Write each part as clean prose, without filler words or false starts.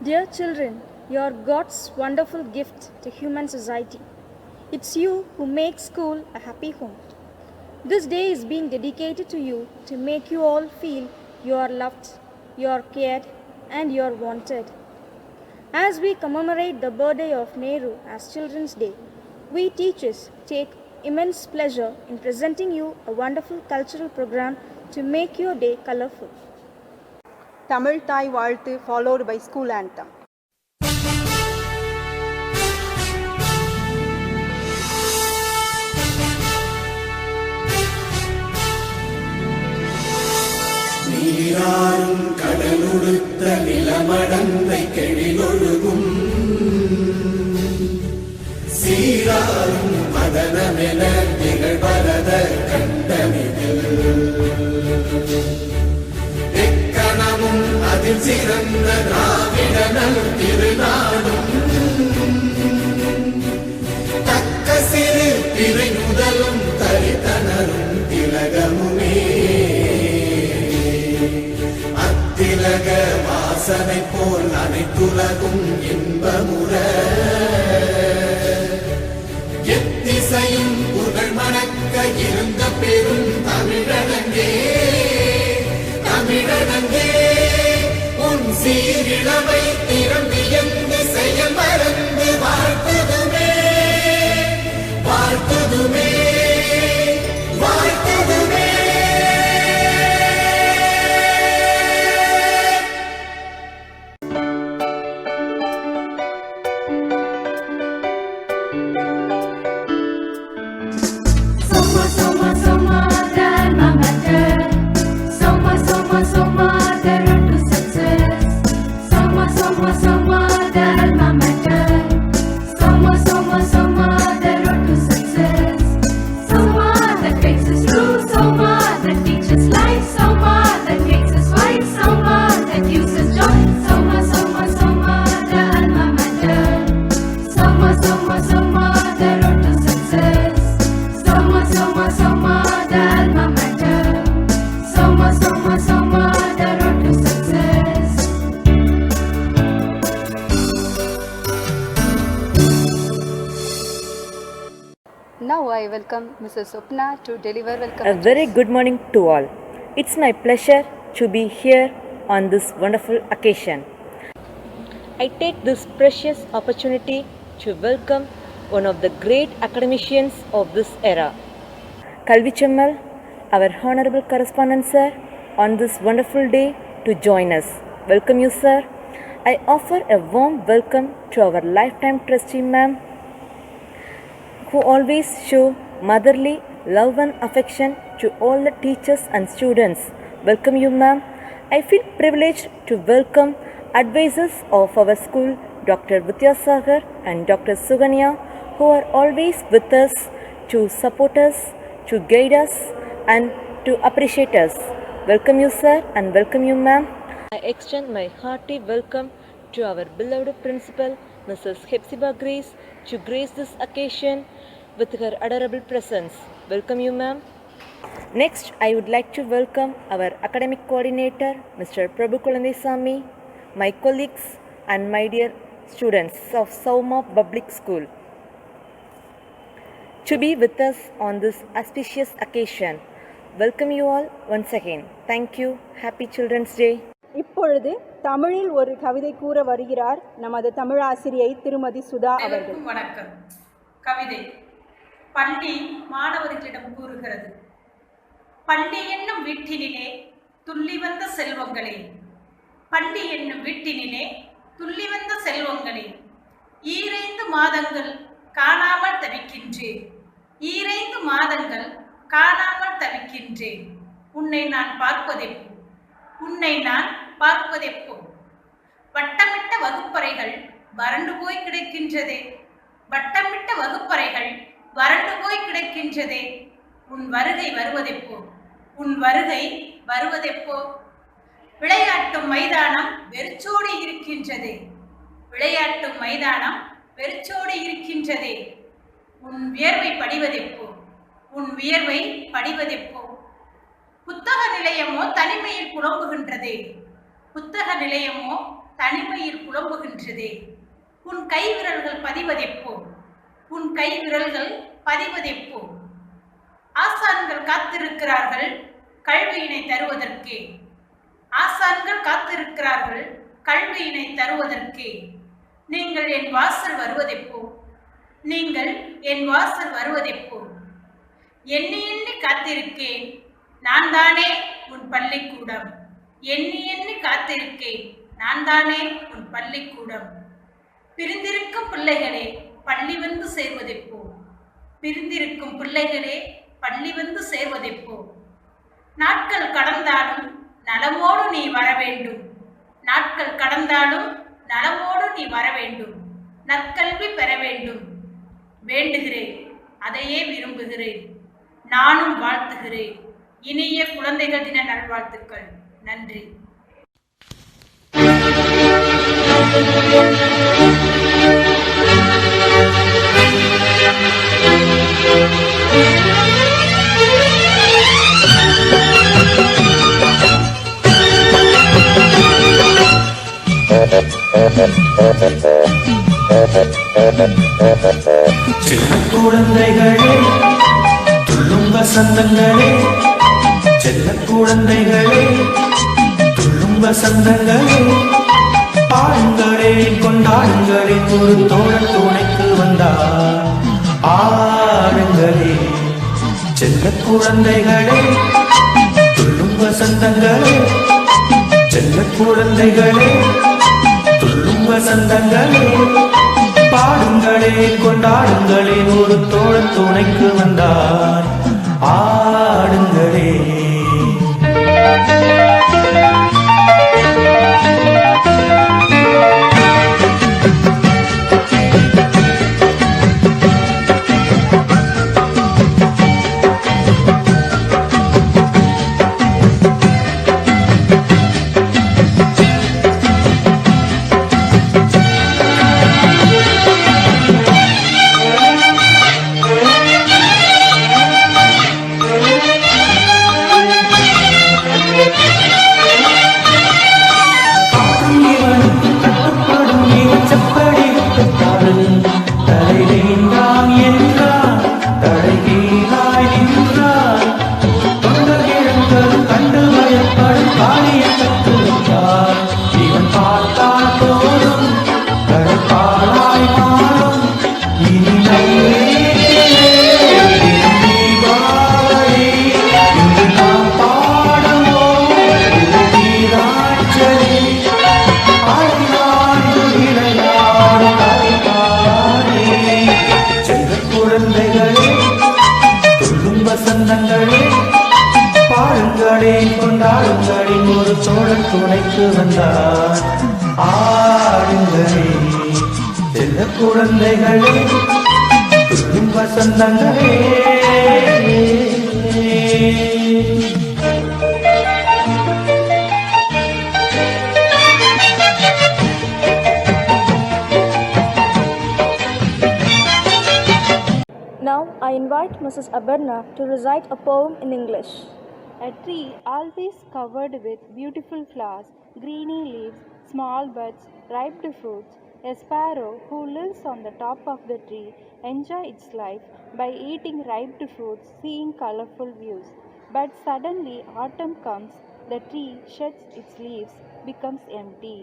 Dear children, you are God's wonderful gift to human society. It's you who make school a happy home. This day is being dedicated to you to make you all feel you are loved, you are cared, and you are wanted. As we commemorate the birthday of Nehru as Children's Day, we teachers take immense pleasure in presenting you a wonderful cultural program to make your day colorful. Tamil Thai வாழ்த்து followed by school anthem. நீராறும் கடலுடுத்த நிலமடந்தை கெழிலொழுகும் சீராறும் மதனமென நிகழ்வரத கண்டமிதில் எக்கணமும் அதில் சிறந்த திராவிடனல் திருநாடும் தக்க சிறு திரை முதலும் தரித்தனரும் திலகமுமே திலக வாசனை போல் அனைத்துலகும் இன்பமுற எத்திசையும் புகழ் மணக்க இருந்த பெரும் தமிழனங்கே தமிழனங்கே உன் சீரிழமை திறந்து எந்த செயல் மறந்து வாழ்த்துதுமே வாழ்த்துதுமே வாழ்த்துதுமே. Now I welcome Mrs. Swapna to deliver welcome. A very good morning to all. It's my pleasure to be here on this wonderful occasion. I take this precious opportunity to welcome one of the great academicians of this era, Kalvi Chammal, our honorable correspondent sir, on this wonderful day to join us. Welcome you, sir. I offer a warm welcome to our lifetime trustee ma'am, who always show motherly love and affection to all the teachers and students. Welcome you, ma'am. I feel privileged to welcome advisors of our school, Dr. Vidyasagar and Dr. Suganya, who are always with us to support us, to guide us and to appreciate us. Welcome you, sir, and welcome you, ma'am. I extend my hearty welcome to our beloved principal, Mrs. Hepzibah Grace, to grace this occasion with her adorable presence. Welcome you, ma'am. Next, I would like to welcome our academic coordinator, Mr. Prabhu Kulandesamy, my colleagues and my dear students of Sauma Public School, to be with us on this auspicious occasion. Welcome you all once again. Thank you. Happy Children's Day. இப்பொழுது தமிழில் ஒரு கவிதை கூற வருகிறார் நமது தமிழாசிரியை திருமதி சுதா அவர்கள். வணக்கம். கவிதை. பள்ளி மாணவர்களிடம் கூறுகிறது. பள்ளி என்னும் வீட்டினிலே துள்ளி வந்த செல்வங்களே, பள்ளி என்னும் வீட்டினிலே துள்ளி வந்த செல்வங்களே, ஈரைந்து மாதங்கள் காணாமல் தவிக்கின்றேன், ஈரைந்து மாதங்கள் காணாமல் தவிக்கின்றேன். உன்னை நான் பார்ப்பதெப்போ, உன்னை நான் பார்ப்பதெப்போ. வட்டமிட்ட வகுப்பறைகள் வறண்டு போய் கிடக்கின்றதே, வட்டமிட்ட வகுப்பறைகள் வறண்டு போய் கிடக்கின்றதே. உன் வருகை வருவதெப்போ, உன் வருகை வருவதெப்போ. விளையாட்டும் மைதானம் வெறிச்சோடி இருக்கின்றதே, விளையாட்டும் மைதானம் வெறிச்சோடி இருக்கின்றதே. உன் வியர்வை படிவதெப்போ, உன் வியர்வை படிவதெப்போ. புத்தக நிலையமோ தனிமையில் புலம்புகின்றதே, புத்தக நிலையமோ தனிமையில் புலம்புகின்றதே. உன் கை விரல்கள் பதிவதெப்போ? உன் கை விரல்கள் பதிவதெப்போ? ஆசான்கள் காத்திருக்கிறார்கள் கல்வியினை தருவதற்கே. ஆசான்கள் காத்திருக்கிறார்கள் கல்வியினை தருவதற்கே. நீங்கள் என் வாசல் வருவதெப்போ? நீங்கள் என் வாசல் வருவதெப்போ? எண்ணி எண்ணி காத்திருக்கேன், நான் தானே உன் பள்ளிக்கூடம். எண்ணி எண்ணி காத்திருக்கேன், நான் தானே உன் பள்ளிக்கூடம். பிரிந்திருக்கும் பிள்ளைகளே பள்ளி வந்து சேர்வதெப்போ? பிரிந்திருக்கும் பிள்ளைகளே பள்ளி வந்து சேர்வதெப்போ? நாட்கள் கடந்தாலும் நலமோடு நீ வர வேண்டும். நாட்கள் கடந்தாலும் நலமோடு நீ வர வேண்டும். நற்கல்வி பெற வேண்டும். வேண்டுகிறேன், அதையே விரும்புகிறேன். நானும் வாழ்த்துகிறேன். இனிய குழந்தைகள் தின நல்வாழ்த்துக்கள். நன்றி. சின்ன குழந்தைகளே, துள்ளும் வசந்தங்களே, செல்ல குழந்தைகளே, துள்ளும் வசந்தங்களே, பாடுங்களே, கொண்டாடுங்களே, ஒரு தோழன் துணைக்கு வந்தார். ஆடுங்களே, செல்ல குழந்தைகளே, துள்ளும் வசந்தங்களே, செல்ல குழந்தைகளே, துள்ளும் வசந்தங்களே, பாடுங்களே, கொண்டாடுங்களே, ஒரு தோழன் துணைக்கு வந்தார். ஆடுங்களே. பாடுங்களே, கொண்டாடுங்களே, ஒரு தோழன் துணைக்கு வந்தார். ஆடுங்களே, செல்ல குழந்தைகளே, துள்ளும் வசந்தங்களே. Now I invite Mrs. Abarna to recite a poem in English. A tree always covered with beautiful flowers, greeny leaves, small buds, ripe fruits. A sparrow who lives on the top of the tree enjoys its life by eating ripe fruits, seeing colorful views. But suddenly autumn comes, the tree sheds its leaves, becomes empty.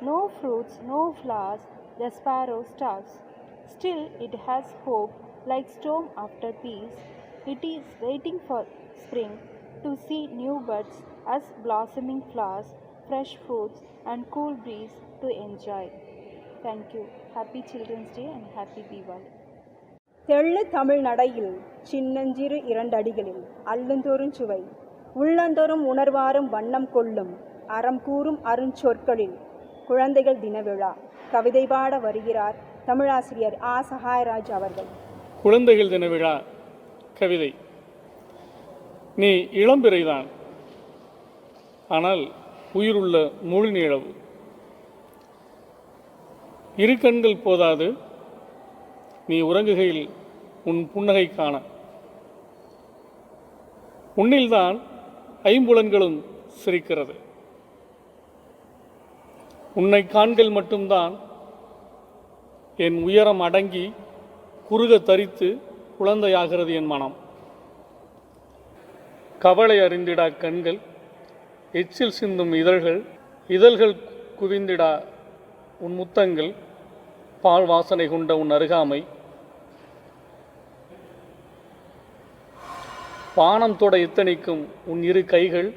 No fruits, no flowers, the sparrow starves. Still it has hope, like storm after peace. It is waiting for spring to see new buds as blossoming flowers, fresh fruits and cool breeze to enjoy. Thank you. Happy Children's Day and Happy Diwali. தெள்ளு Tamil நடையில் சின்னஞ்சிறு இரண்டடிகளில் அல்லந்தோறும் சுவை உள்ளந்தோறும் உணர்வாரும் வண்ணம் கொள்ளும் அறம் கூறும் அருஞ்சொற்களில் குழந்தைகள் தின விழா கவிதை பாட வருகிறார் தமிழாசிரியர் ஆ. சகாயராஜ் அவர்கள். குழந்தைகள் தின விழா கவிதை. நீ இளம்பிறைதான், ஆனால் உயிருள்ள முழு நிலவு. இரு கண்கள் போதாது நீ உறங்குகையில் உன் புன்னகை காண. உன்னில்தான் ஐம்புலன்களும் சிரிக்கிறது. உன்னை காண்கள் மட்டும்தான் என் உயரம் அடங்கி குறுக தரித்து குழந்தையாகிறது என் மனம். கவலை அறிந்திடா கண்கள், எச்சில் சிந்தும் இதழ்கள், இதழ்கள் குவிந்திடா உன் முத்தங்கள், பால் வாசனை கொண்ட உன் அருகாமை, பானம் தொட எத்தனைக்கும் உன் இரு கைகள்,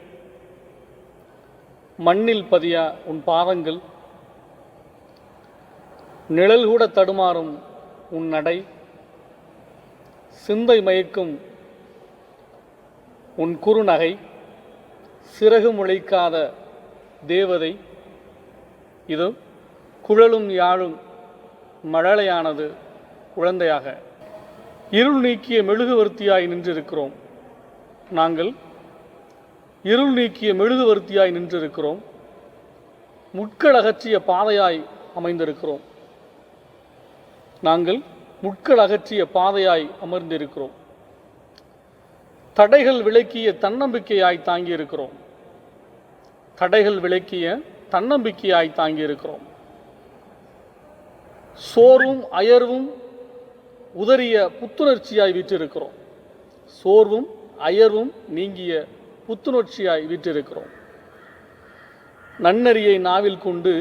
மண்ணில் பதியா உன் பாதங்கள், நிழல் கூட தடுமாறும் உன் நடை, சிந்தை மயக்கும் உன் குறுநகை, சிறகு முளைக்காத தேவதை, இது குழலும் யாழும் மழலையானது குழந்தையாக. இருள் நீக்கிய மெழுகுவர்த்தியாய் நின்றிருக்கிறோம் நாங்கள், இருள் நீக்கிய மெழுகுவர்த்தியாய் நின்றிருக்கிறோம், முட்கள் அகற்றிய பாதையாய் அமைந்திருக்கிறோம் நாங்கள், முட்கள் அகற்றிய பாதையாய் அமர்ந்திருக்கிறோம், தடைகள் விலக்கிய தன்னம்பிக்கையாய் தாங்கியிருக்கிறோம், தடைகள் விலக்கிய தன்னம்பிக்கையாய் தாங்கியிருக்கிறோம், சோர்வும் அயர்வும் உதறிய புத்துணர்ச்சியாய் வீற்றிருக்கிறோம், சோர்வும் அயர்வும் நீங்கிய புத்துணர்ச்சியாய் வீற்றிருக்கிறோம். நன்னறியை நாவில் கொண்டு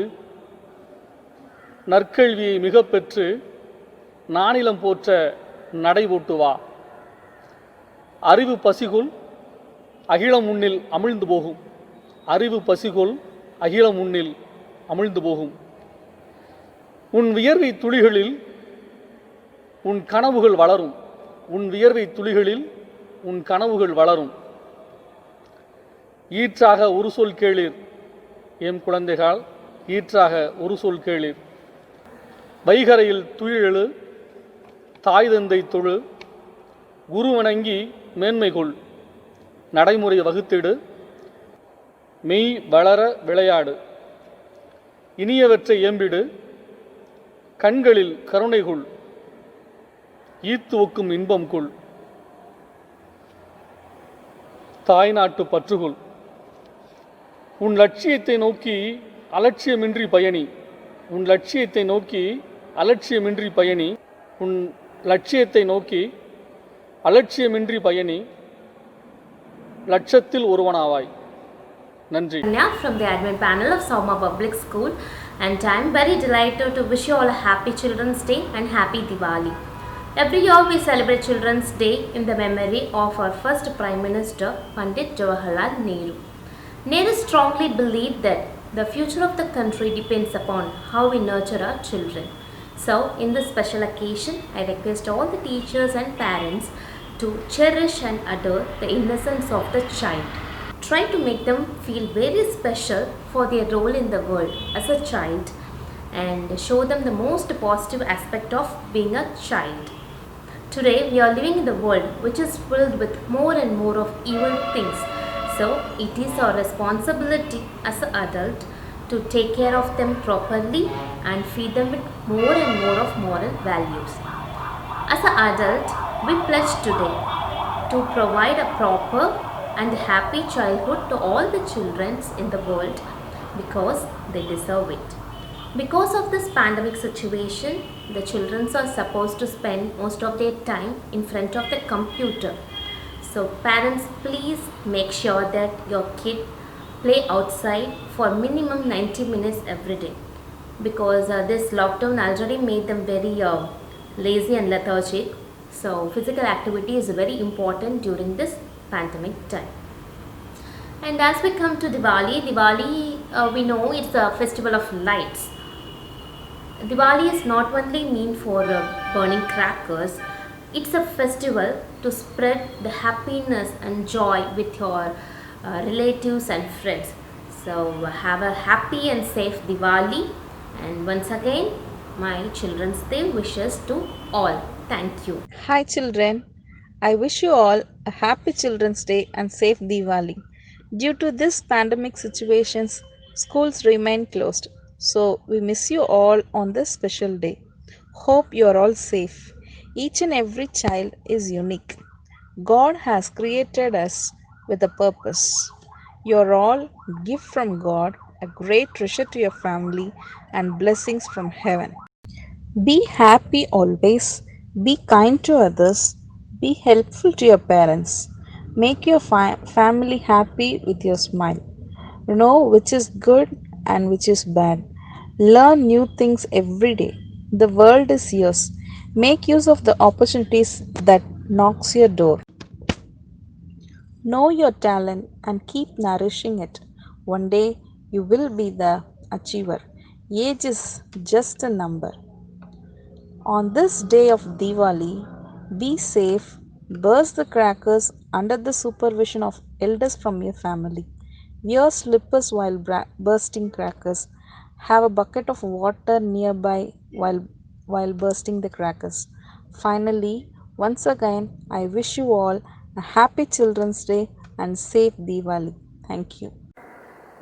நற்கல்வியை மிக பெற்று நானிலம் போற்ற நடை போட்டு வா. அறிவு பசிகொள் அகிலம் முன்னில் அமிழ்ந்து போகும், அறிவு பசிகொள் அகிலம் முன்னில் அமிழ்ந்து போகும். உன் வியர்வை துளிகளில் உன் கனவுகள் வளரும், உன் வியர்வை துளிகளில் உன் கனவுகள் வளரும். ஈற்றாக ஒரு சொல் கேளீர் எம் குழந்தைகள், ஈற்றாக ஒரு சொல் கேளீர். வைகரையில் துயிலெழு தாய் தந்தை தொழு, குரு வணங்கி மேன்மை கொள், நடைமுறை வகுத்திடு, மெய் வளர விளையாடு, இனியவற்றை ஏம்பிடு, கண்களில் கருணை கொள், ஈர்த்து ஒக்கும் இன்பம் கொள், தாய்நாட்டு பற்றுகொள். உன் லட்சியத்தை நோக்கி அலட்சியமின்றி பயணி, உன் லட்சியத்தை நோக்கி அலட்சியமின்றி பயணி, உன் லட்சியத்தை நோக்கி அலட்சியமின்றி பயணி, லட்சத்தில் ஒருவனாவாய். நன்றி. Now from the admin panel of Sauma Public School, and I'm very delighted to wish you all a happy Children's Day and happy Diwali. Every year we celebrate Children's Day in the memory of our first Prime Minister Pandit Jawaharlal Nehru. Nehru strongly believed that the future of the country depends upon how we nurture our children. So, in this special occasion, I request all the teachers and parents to cherish and adore the innocence of the child. Try to make them feel very special for their role in the world as a child, and show them the most positive aspect of being a child. Today, we are living in the world which is filled with more and more of evil things. So, it is our responsibility as an adult to take care of them properly and feed them with more and more of moral values. As an adult, we pledge today to provide a proper and happy childhood to all the children in the world because they deserve it. Because of this pandemic situation, the children are supposed to spend most of their time in front of the computer. So parents, please make sure that your kid play outside for minimum 90 minutes every day, because this lockdown already made them very lazy and lethargic. So physical activity is very important during this pandemic time. And as we come to Diwali, we know it's a festival of lights. Diwali is not only mean for burning crackers, it's a festival to spread the happiness and joy with your relatives and friends. So have a happy and safe Diwali, and once again my Children's Day wishes to all. Thank you. Hi children, I wish you all a happy Children's Day and safe Diwali. Due to this pandemic situations, schools remain closed. So we miss you all on this special day. Hope you are all safe. Each and every child is unique. God has created us with a purpose. You are all gift from God, a great treasure to your family and blessings from heaven. Be happy always, be kind to others, be helpful to your parents. Make your family happy with your smile. Know which is good and which is bad. Learn new things every day. The world is yours. Make use of the opportunities that knocks your door. Know your talent and keep nourishing it. One day you will be the achiever. Age is just a number. On this day of Diwali, be safe, burst the crackers under the supervision of elders from your family. Wear slippers while bursting crackers. Have a bucket of water nearby while bursting the crackers. Finally, once again, I wish you all a happy Children's Day and safe Diwali. Thank you.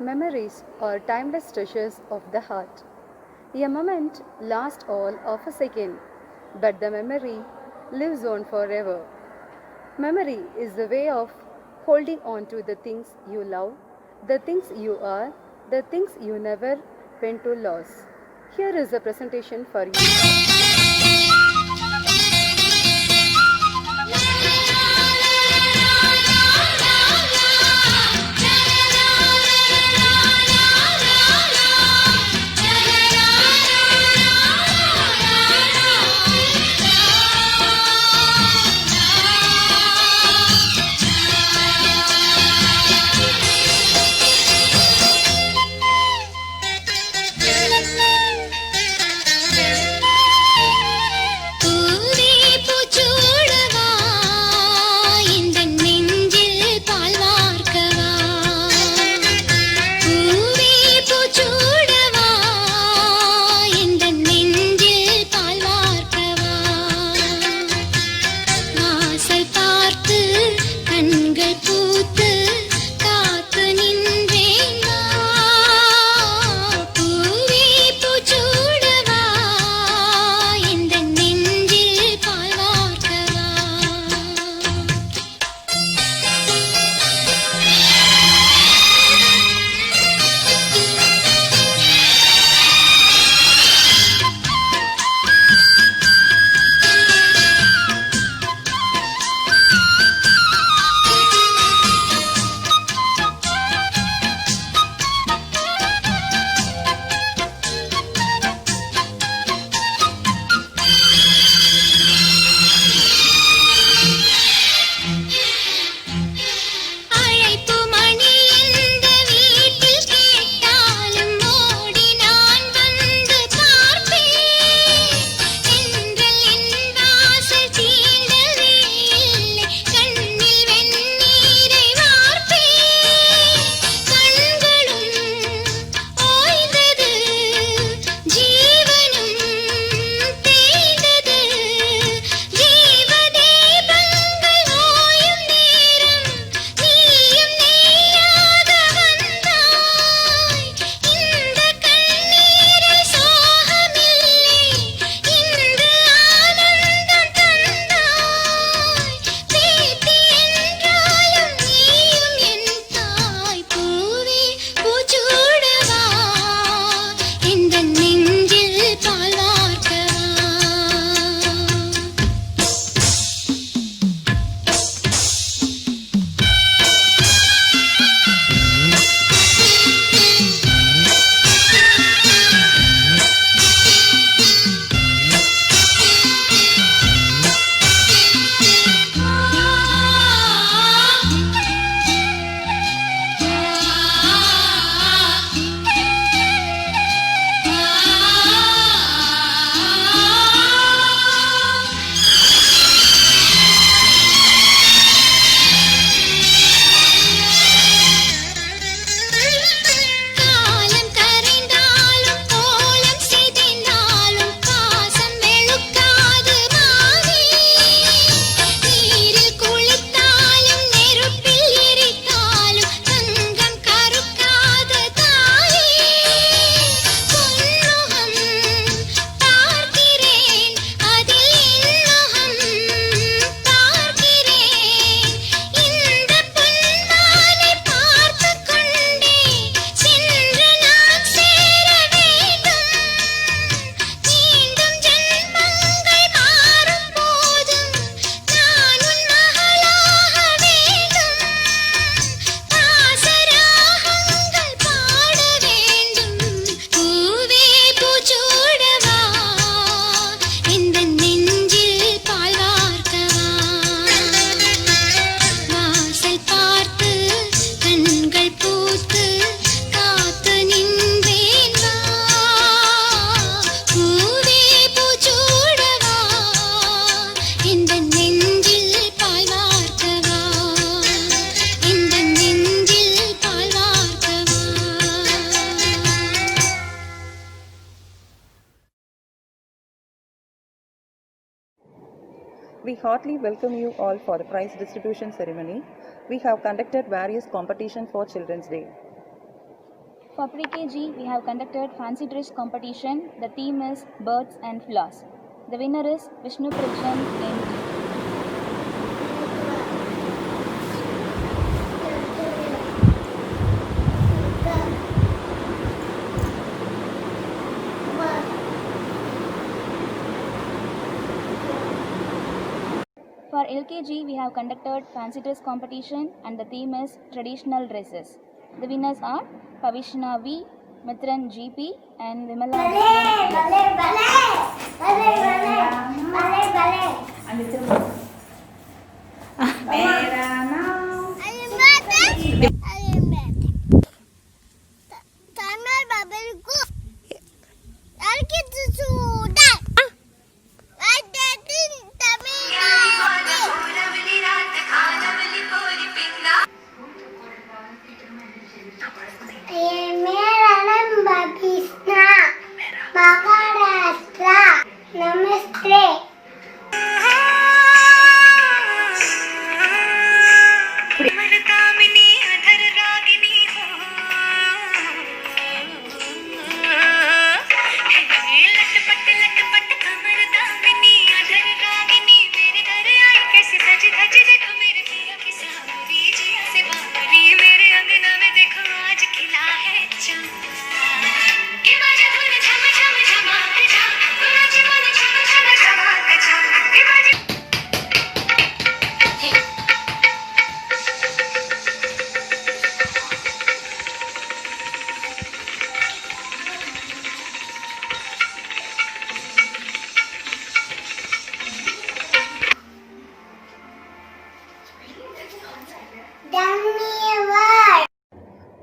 Memories are timeless treasures of the heart. A moment lasts all of a second, but the memory lives on forever. Memory is the way of holding on to the things you love, the things you are, the things you never went to lose. Here is a presentation for you. पूरी पुचूड़वा We heartily welcome you all for the prize distribution ceremony. We have conducted various competitions for Children's Day. For pre-KG, we have conducted fancy dress competition. The theme is birds and flowers. The winner is Vishnu Prajan NG. For LKG, we have conducted fancy dress competition and the theme is traditional dresses. The winners are Pavishna V, Mithran GP and Vimala.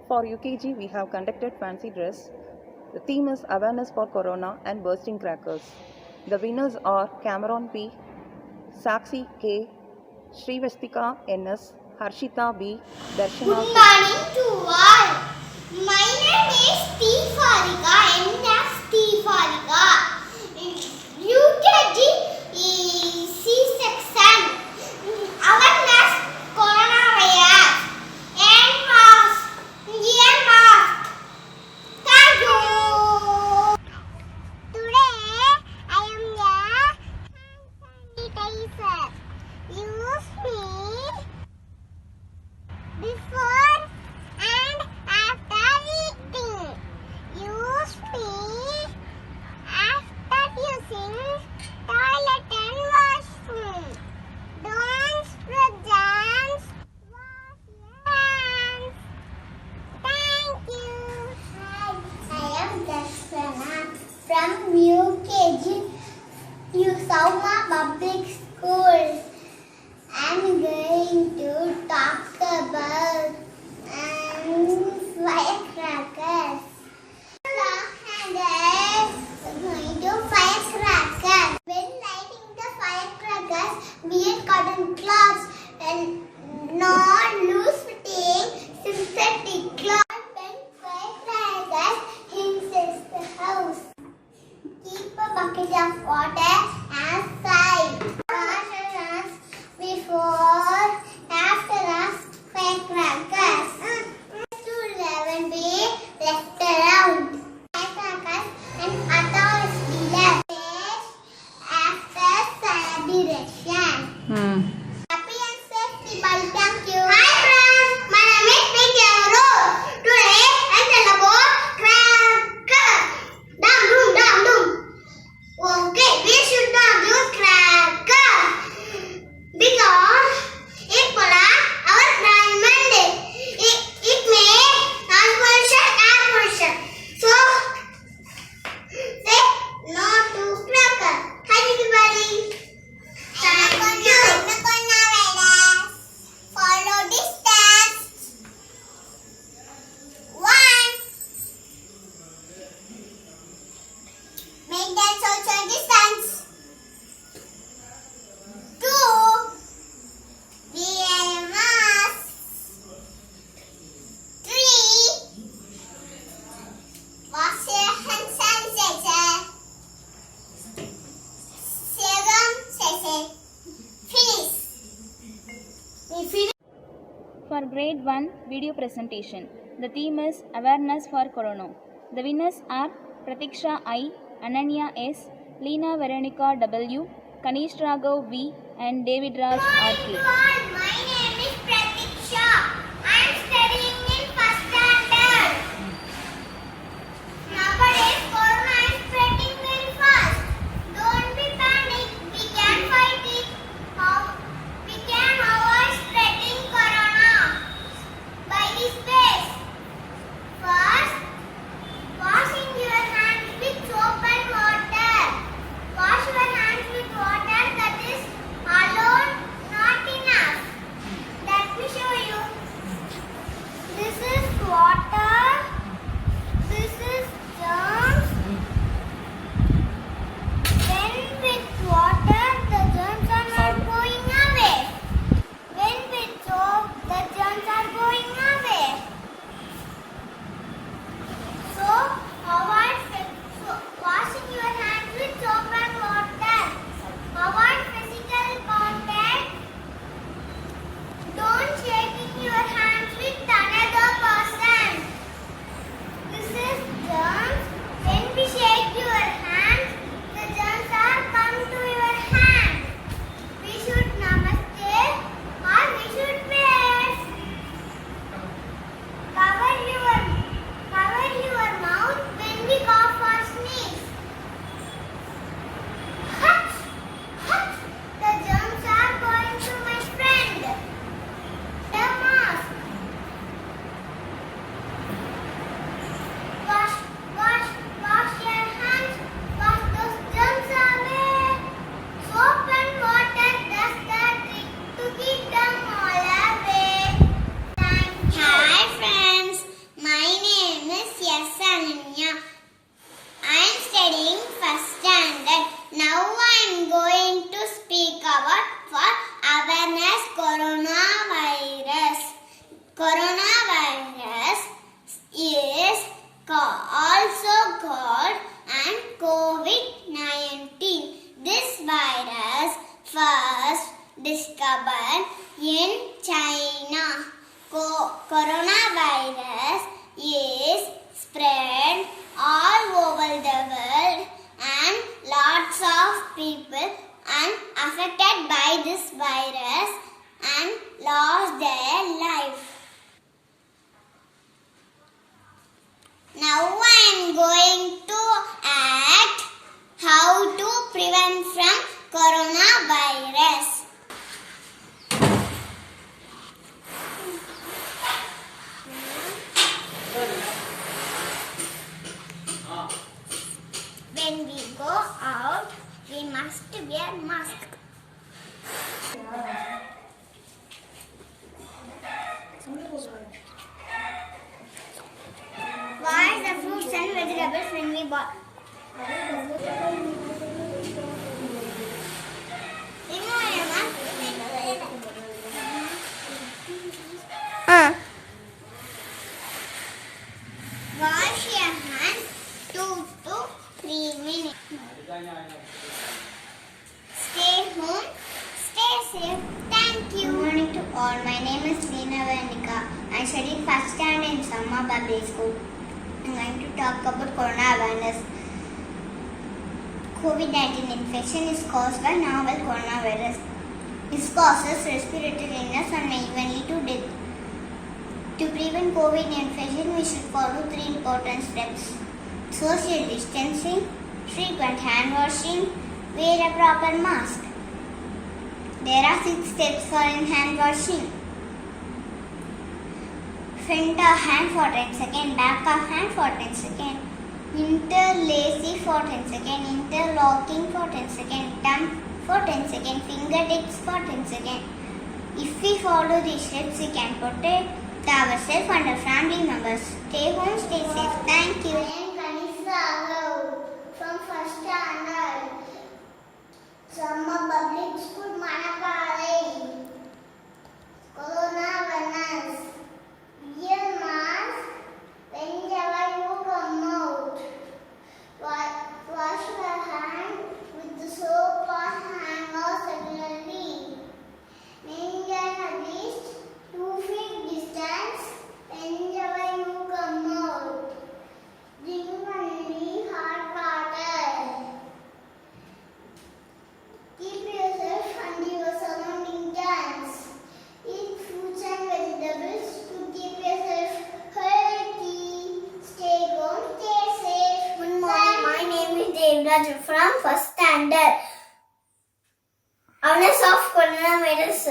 For UKG, we have conducted fancy dress. The theme is awareness for corona and bursting crackers. The winners are Cameron P, Sakshi K, Srivastika NS, Harshita B, Darshana. Good morning to all. My name is Stefarika, NS Stefarika. UKG is C-section. Awareness coronavirus and mask. Thank you. Today I am the hand sanitizer. Use me before and after eating. Use me after using toilet and washroom. Don't spread germs. Wash your hands. Thank you. Hi, I am Darshana from UKG Sauma Public School. I am going to talk about Grade 1 video presentation. The theme is Awareness for Corona. The winners are Pratiksha I, Ananya S, Leena Veronica W, Kanish Raghav V, and David Raj RK. My name is Pratiksha. I am studying in first standard. Nowadays, Corona is spreading very fast. Don't be panic. We can fight it. We can avoid spreading Corona by this ways. First, washing your hands with soap and water. Wash your hands with water that is alone not enough. Let me show you. This is water. This is germs. When with water, the germs are not going away. When with soap, the germs are going away. So, avoid washing your hands with soap and water. Avoid physical contact. Don't shaking your hands with another person. This is germs. When we shake your hands, the germs are come to your hand. We should namaste or we should wave. Cover your mouth when we cough or sneeze. Hut, hut. The germs are going to my friend. The mask. Wash your hands. Wash those germs away. Soap and water does the trick to keep them all away. Hi friends, my name is S. Ananya. I am studying first standard. Now I am going to speak about for awareness coronavirus. Coronavirus is also called COVID-19. This virus first discovered in China. Coronavirus is spread all over the world and lots of people are affected by this virus and lost their life. Now I am going to act how to prevent from coronavirus. When we go out, we must wear mask. Wash the fruits and vegetables when we buy. Wash your hands 2 to 3 minutes. Stay home, stay safe. Thank you. Good morning to all. My name is Leena Veronica. I study first standard in Samma Public School. I am going to talk about corona awareness. COVID-19 infection is caused by novel coronavirus. This causes respiratory illness and may even lead to death. To prevent COVID infection, we should follow 3 important steps: social distancing, frequent hand washing, wear a proper mask. There are 6 steps for hand washing. Front of hand for 10 seconds, back of hand for 10 seconds, interlacing for 10 seconds, interlocking for 10 seconds, thumb for 10 seconds, fingertips for 10 seconds. If we follow these steps, we can protect ourselves and our family members. Stay home, stay safe. Thank you. I am Kanish Raghav from first standard, Samma Public School, Manapalai. Corona awareness. Wear mask whenever you come out. Wash your hand with the soap or hand wash regularly. Maintain at least 2 feet distance Raj from first standard. Awareness of coronavirus.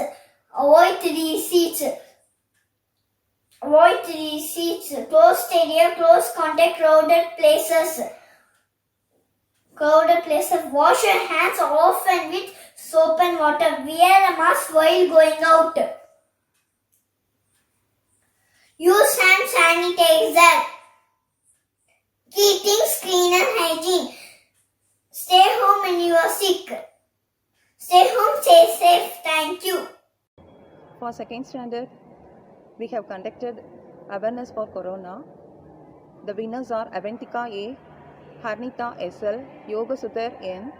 Avoid 3 seats. Avoid 3 seats. Closed area, close contact, crowded places. Crowded places. Wash your hands often with soap and water. Wear a mask while going out. Use hand sanitizer. Keep things clean and hygiene. Stay home when you are sick. Stay home, stay safe. Thank you. For second standard, we have conducted awareness for corona. The winners are Avantika A, Harnita SL, Yoga Sudhar N,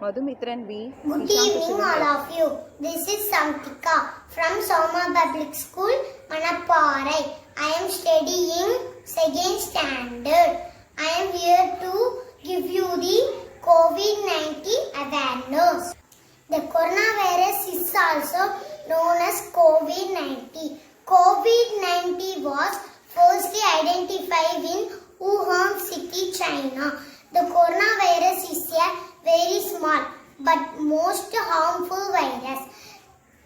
Madhumitran V. Good evening all of you. This is Samtika from Soma Public School, Manaparai. I am studying second standard. I am here to give you the COVID-19 awareness. The coronavirus is also known as COVID-19. COVID-19 was firstly identified in Wuhan City, China. The coronavirus is a very small but most harmful virus.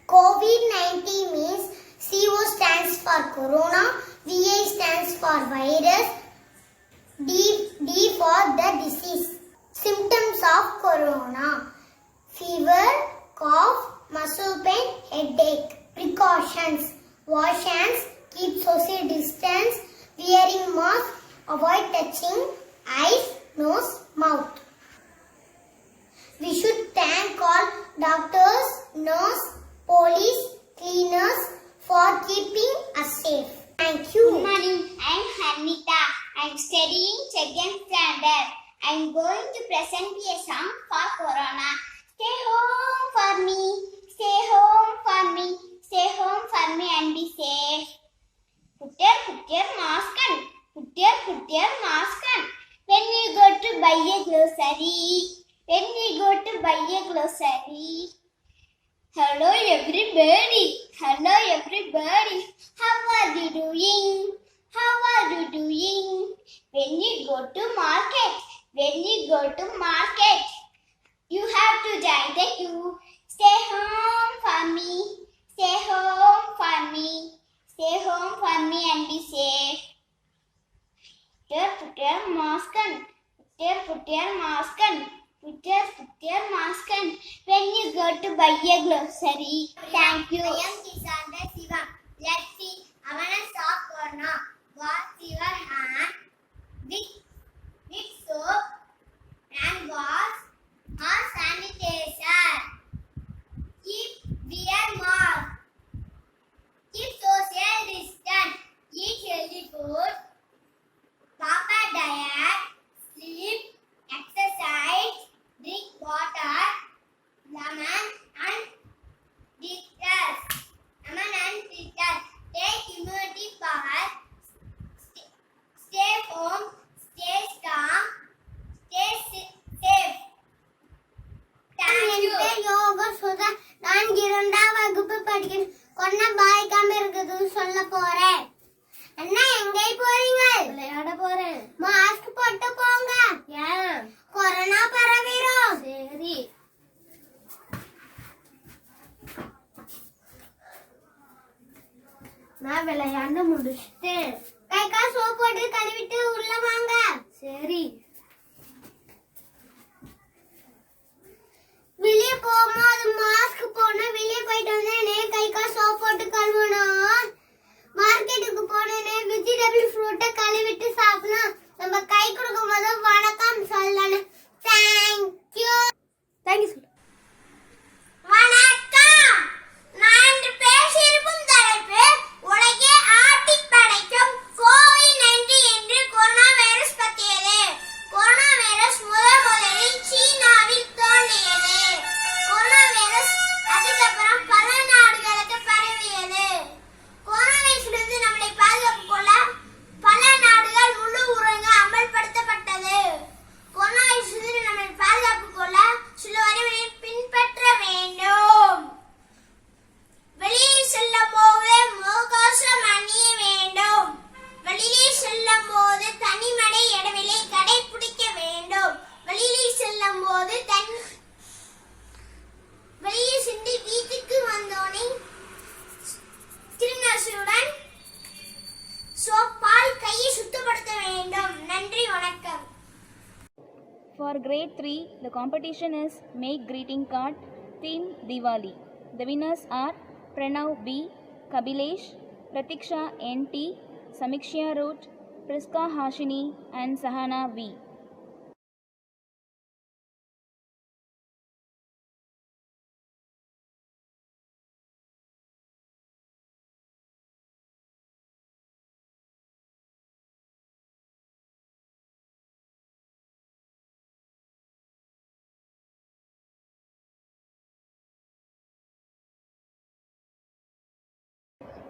COVID-19 means CO stands for corona, VI stands for virus, D for the disease. Symptoms of corona: fever, cough, muscle pain, headache. Precautions: wash hands, keep social distance, wearing mask, avoid touching eyes, nose, mouth. We should thank all doctors, nurse, police, cleaners for keeping us safe. Thank you. Good morning. I am Harnita. I am studying second standard. I am going to present a song for Corona. Stay home for me. Stay home for me. Stay home for me and be safe. Put your mask on. Put your mask on. When you go to buy a grocery. When you go to buy a grocery. Hello everybody. Hello everybody. How are you doing? How are you doing? When you go to market. When you go to market. You have to join the queue. Stay home for me. Stay home for me. Stay home for me and be safe. Put your mask on. Put your mask on. Put your mask on. When you go to buy a grocery. Thank you. I am Kisanda Siva. Let's see. Awareness of corona. Wash your hand with soap and wash or sanitizer. Wear mask. Keep social distance. Eat healthy food. Proper diet. Sleep. Exercise. Drink water. Lemon and bitters. Take immunity power. Stay home. Stay strong. Stay safe. Thank you. Yoga Sudha. நான் 2ஆம் வகுப்பு படிக்கிறேன். Corona பாதிக்காம இருக்குதுன்னு சொல்ல போறேன். அண்ணா எங்கே போறீங்க? விளையாட போறேன். மாஸ்க் போட்டு போங்க. ஏன்? கொரோனா பரவிரும். சரி. நான் விளையாட முடிச்சிட்டேன். கை கால் சோப் போட்டு கழுவிட்டு உள்ள வாங்க. சரி. வெளியே போகும்போது மாஸ்க் போடணும். வெளியே போயிட்டு வந்தேனே கை கால் சோப் போட்டு கழுவணும். மார்க்கெட்டுக்கு போனேனே வெஜிடபிள் ஃப்ரூட்டை கழுவிட்டு சாப்பிடணும். நம்ம கை கொடுக்கும் போது வணக்கம் சொல்லணும். தேங்க்யூ. தேங்க்யூ. வணக்கம். நான் பேசியிருக்கும் தலைப்பு உலகை ஆட்டி படைக்கும் COVID-19 என்று கொரோனா வைரஸ் பற்றியது. கொரோனா வைரஸ் முதலில் சீனாவில் தோன்றியது. கொரோனா வைரஸ் அதுக்கப்புறம் பல நாடுகளுக்கு பரவியது. கொரோனா வைரஸிலிருந்து நம்மளை பாதுகாப்பு சோப்பால் கையை சுத்தப்படுத்த வேண்டும். நன்றி, வணக்கம். For grade 3, the competition is Make Greeting Card, theme Diwali. The winners are Pranav B, Kabilesh, Pratiksha NT, Samiksha Root, Priska Hashini and Sahana V.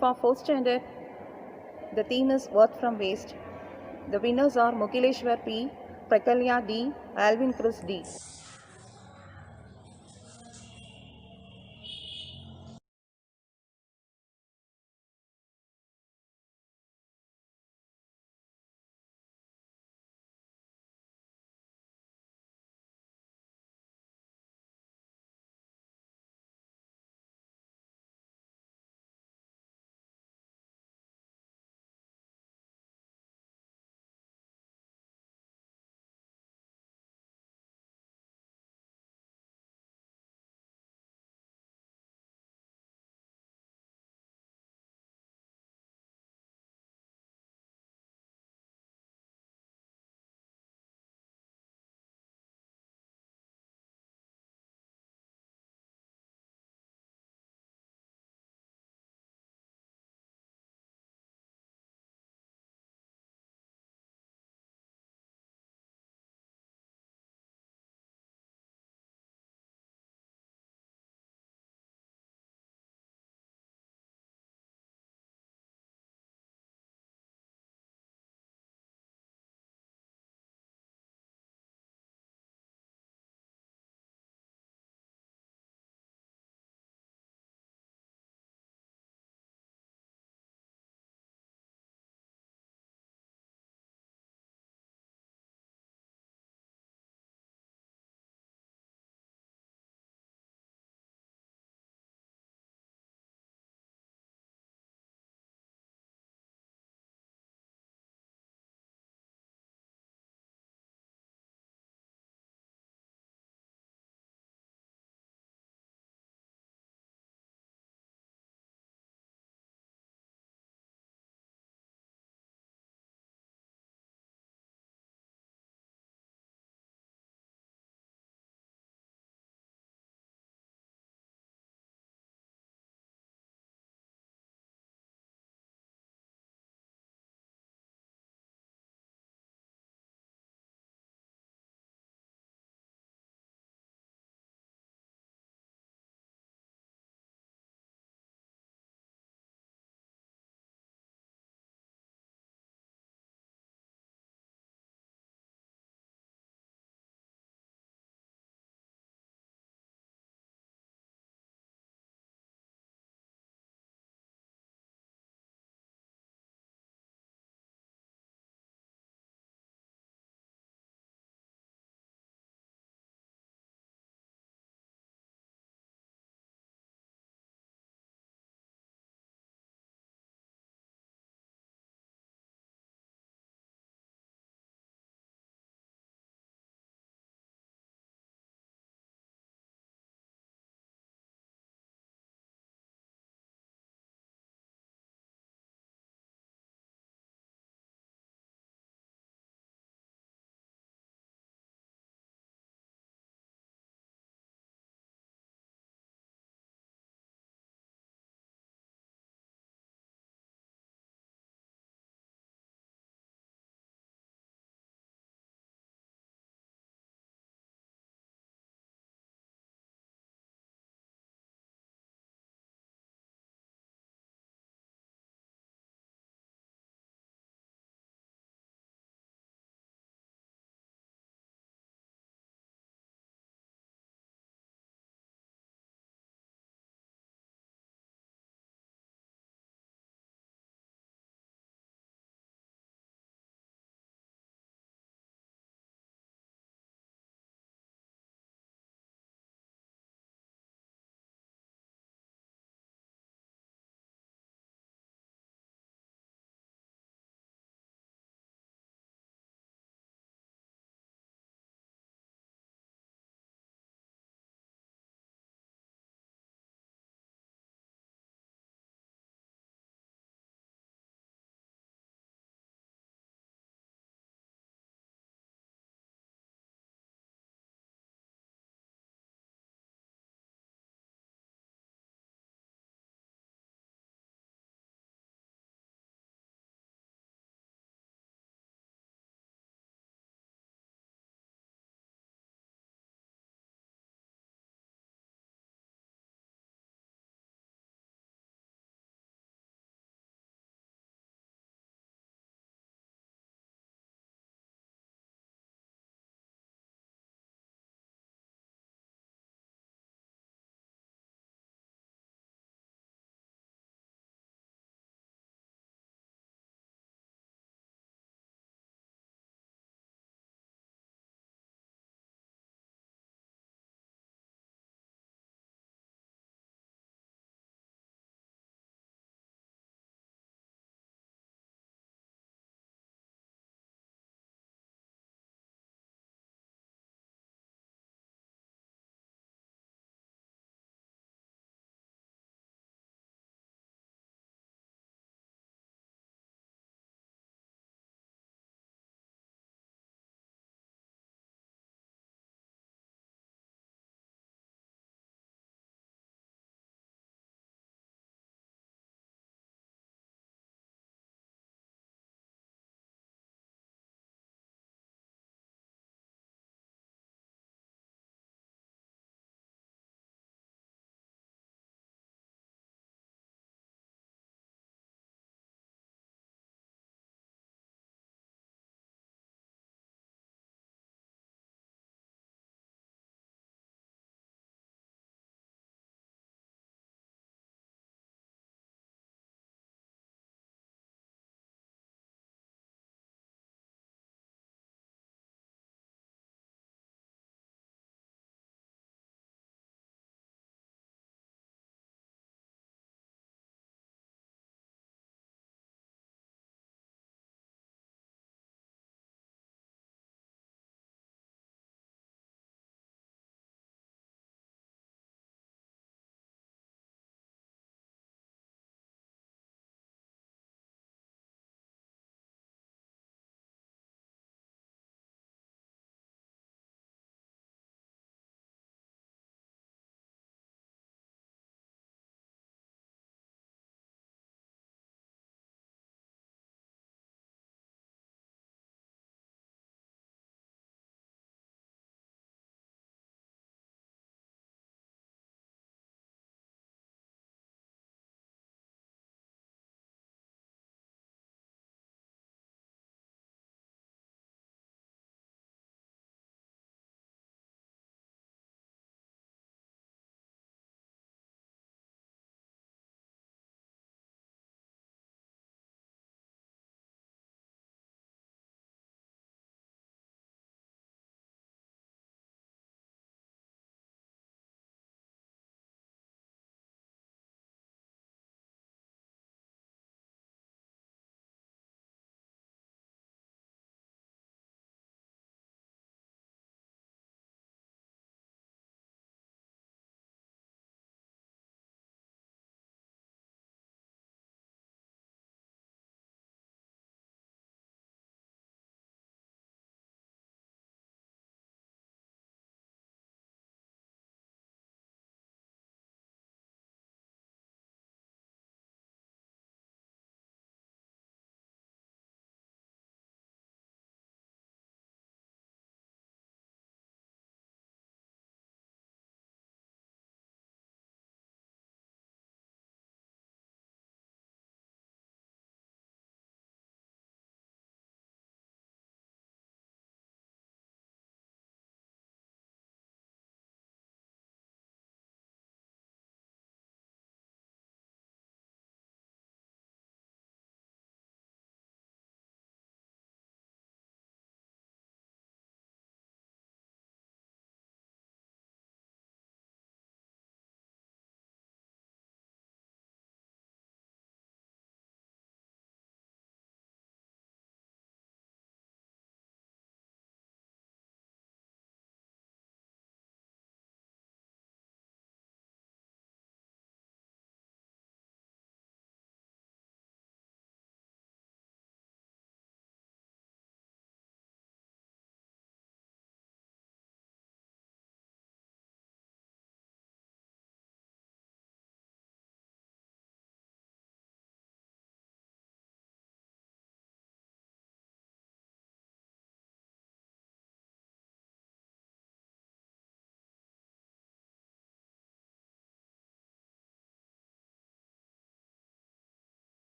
For 4th standard, the theme is Work from Waste. The winners are Mukileshwar P, Prakalya D, Alvin Chris D.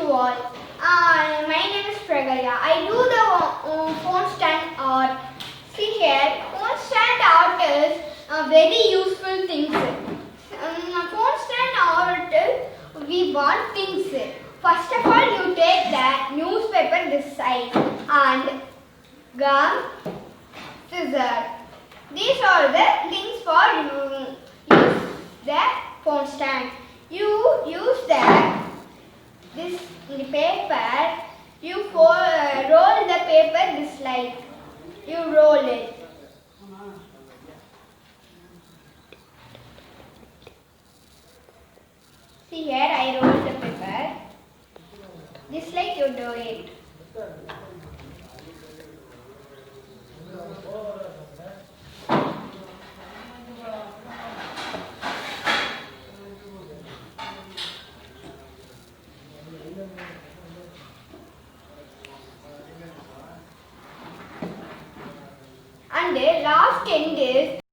to all. My name is Pragalya. I do the phone stand art. See here, phone stand art is very useful things. Phone stand art is we want things. First of all, you take that newspaper this side and gum, scissors. These are the things for use the phone stand. You use this paper. You roll the paper this like. You roll it. See here, I roll the paper. Just like you do it. And the last end is